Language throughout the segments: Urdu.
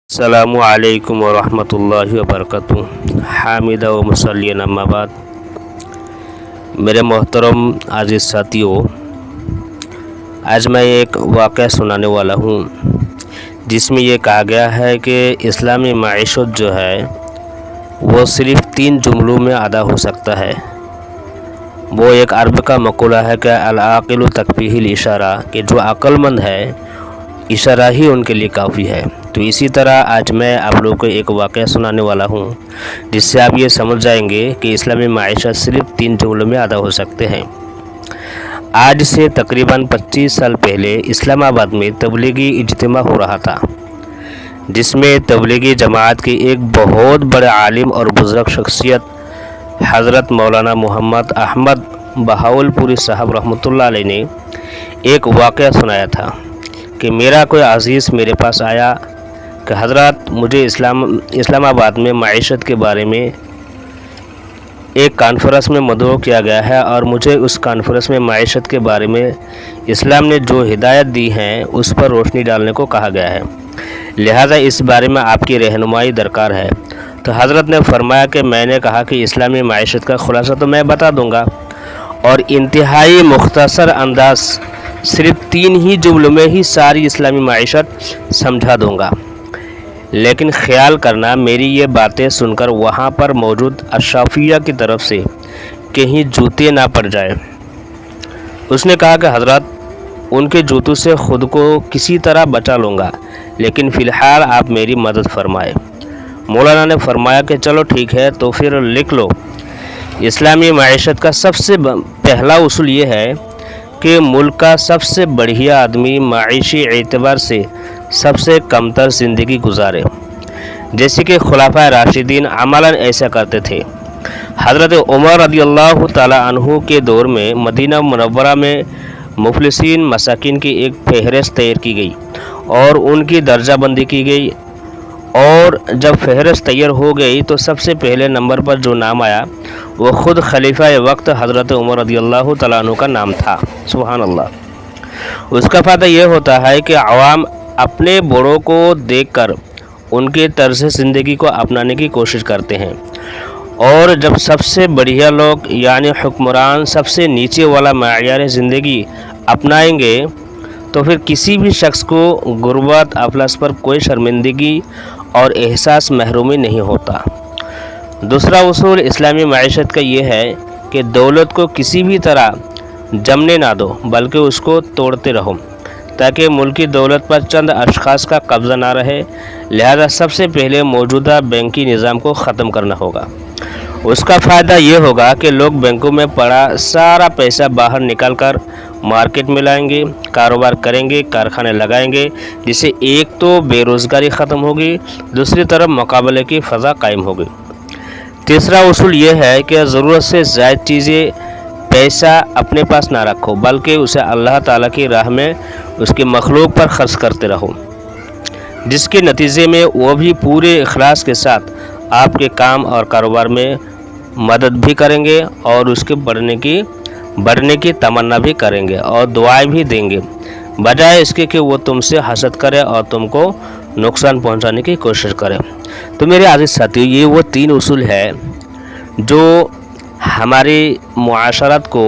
السلام علیکم ورحمۃ اللہ وبرکاتہ۔ حامد و مسلین اما بعد، میرے محترم عزیز ساتھیوں، آج میں ایک واقعہ سنانے والا ہوں جس میں یہ کہا گیا ہے کہ اسلامی معیشت جو ہے وہ صرف 3 جملوں میں ادا ہو سکتا ہے۔ وہ ایک عرب کا مقولہ ہے کہ العاقل تکفیہ الاشارہ، کہ جو عقل مند ہے اشارہ ہی ان کے لیے کافی ہے۔ تو اسی طرح آج میں آپ لوگوں کو ایک واقعہ سنانے والا ہوں جس سے آپ یہ سمجھ جائیں گے کہ اسلامی معیشت صرف 3 جملوں میں ادا ہو سکتے ہیں۔ آج سے تقریباً 25 سال پہلے اسلام آباد میں تبلیغی اجتماع ہو رہا تھا، جس میں تبلیغی جماعت کے ایک بہت بڑے عالم اور بزرگ شخصیت حضرت مولانا محمد احمد بہاولپوری صاحب رحمۃ اللہ علیہ نے ایک واقعہ سنایا تھا کہ میرا کوئی عزیز میرے پاس آیا کہ حضرات، مجھے اسلام آباد میں معیشت کے بارے میں ایک کانفرنس میں مدعو کیا گیا ہے، اور مجھے اس کانفرنس میں معیشت کے بارے میں اسلام نے جو ہدایت دی ہیں اس پر روشنی ڈالنے کو کہا گیا ہے، لہذا اس بارے میں آپ کی رہنمائی درکار ہے۔ تو حضرت نے فرمایا کہ میں نے کہا کہ اسلامی معیشت کا خلاصہ تو میں بتا دوں گا، اور انتہائی مختصر انداز صرف 3 ہی جملوں میں ہی ساری اسلامی معیشت سمجھا دوں گا، لیکن خیال کرنا میری یہ باتیں سن کر وہاں پر موجود اشرافیہ کی طرف سے کہیں جوتے نہ پڑ جائے۔ اس نے کہا کہ حضرات، ان کے جوتوں سے خود کو کسی طرح بچا لوں گا، لیکن فی الحال آپ میری مدد فرمائے۔ مولانا نے فرمایا کہ چلو ٹھیک ہے، تو پھر لکھ لو۔ اسلامی معیشت کا سب سے پہلا اصول یہ ہے کہ ملک کا سب سے بڑھیا آدمی معاشی اعتبار سے سب سے کمتر زندگی گزارے، جیسے کہ خلفائے راشدین عملاً ایسا کرتے تھے۔ حضرت عمر رضی اللہ تعالی عنہ کے دور میں مدینہ منورہ میں مفلسین مساکین کی ایک فہرست تیار کی گئی اور ان کی درجہ بندی کی گئی، اور جب فہرست تیار ہو گئی تو سب سے پہلے نمبر پر جو نام آیا وہ خود خلیفہ وقت حضرت عمر رضی اللہ تعالیٰ عنہ کا نام تھا۔ سبحان اللہ۔ اس کا فائدہ یہ ہوتا ہے کہ عوام اپنے بڑوں کو دیکھ کر ان کے طرز زندگی کو اپنانے کی کوشش کرتے ہیں، اور جب سب سے بڑھیا لوگ یعنی حکمران سب سے نیچے والا معیار زندگی اپنائیں گے تو پھر کسی بھی شخص کو غربت افلاس پر کوئی شرمندگی اور احساس محرومی نہیں ہوتا۔ دوسرا اصول اسلامی معیشت کا یہ ہے کہ دولت کو کسی بھی طرح جمنے نہ دو، بلکہ اس کو توڑتے رہو، تاکہ ملکی دولت پر چند اشخاص کا قبضہ نہ رہے۔ لہذا سب سے پہلے موجودہ بینکی نظام کو ختم کرنا ہوگا۔ اس کا فائدہ یہ ہوگا کہ لوگ بینکوں میں پڑا سارا پیسہ باہر نکال کر مارکیٹ میں لائیں گے، کاروبار کریں گے، کارخانے لگائیں گے، جس سے ایک تو بے روزگاری ختم ہوگی، دوسری طرف مقابلے کی فضا قائم ہوگی۔ تیسرا اصول یہ ہے کہ ضرورت سے زائد چیزیں پیسہ اپنے پاس نہ رکھو، بلکہ اسے اللہ تعالیٰ کی راہ میں اس کی مخلوق پر خرچ کرتے رہو، جس کے نتیجے میں وہ بھی پورے اخلاص کے ساتھ آپ کے کام اور کاروبار میں مدد بھی کریں گے، اور اس کے بڑھنے کی تمنا بھی کریں گے اور دعائیں بھی دیں گے، بجائے اس کے کہ وہ تم سے حسد کرے اور تم کو نقصان پہنچانے کی کوشش کرے۔ تو میرے عزیز ساتھیو، یہ وہ 3 اصول ہے جو ہماری معاشرت کو،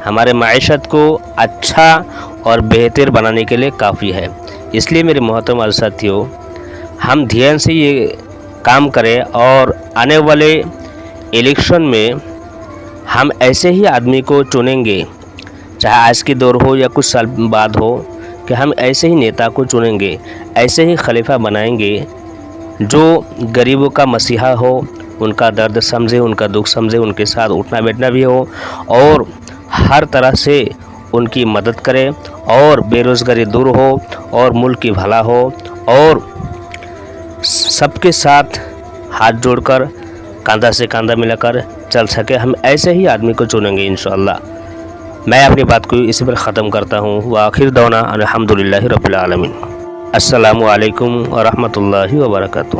ہمارے معیشت کو اچھا اور بہتر بنانے کے لیے کافی ہے۔ اس لیے میرے محترم عزیز ساتھیو، ہم دھیان سے یہ کام کریں، اور آنے والے الیکشن میں ہم ایسے ہی آدمی کو چنیں گے، چاہے آج کی دور ہو یا کچھ سال بعد ہو، کہ ہم ایسے ہی نیتا کو چنیں گے، ایسے ہی خلیفہ بنائیں گے جو غریبوں کا مسیحا ہو، ان کا درد سمجھے، ان کا دکھ سمجھے، ان کے ساتھ اٹھنا بیٹھنا بھی ہو، اور ہر طرح سے ان کی مدد کرے، اور بے روزگاری دور ہو، اور ملک کی بھلا ہو، اور سب کے ساتھ ہاتھ جوڑ کر کاندھا سے کاندھا ملا کر چل سکے۔ ہم ایسے ہی آدمی کو چنیں گے انشاءاللہ۔ میں اپنی بات کو اسی پر ختم کرتا ہوں۔ وآخر دعوانا الحمدللہ رب العالمین۔ السلام علیکم ورحمۃ اللہ وبرکاتہ۔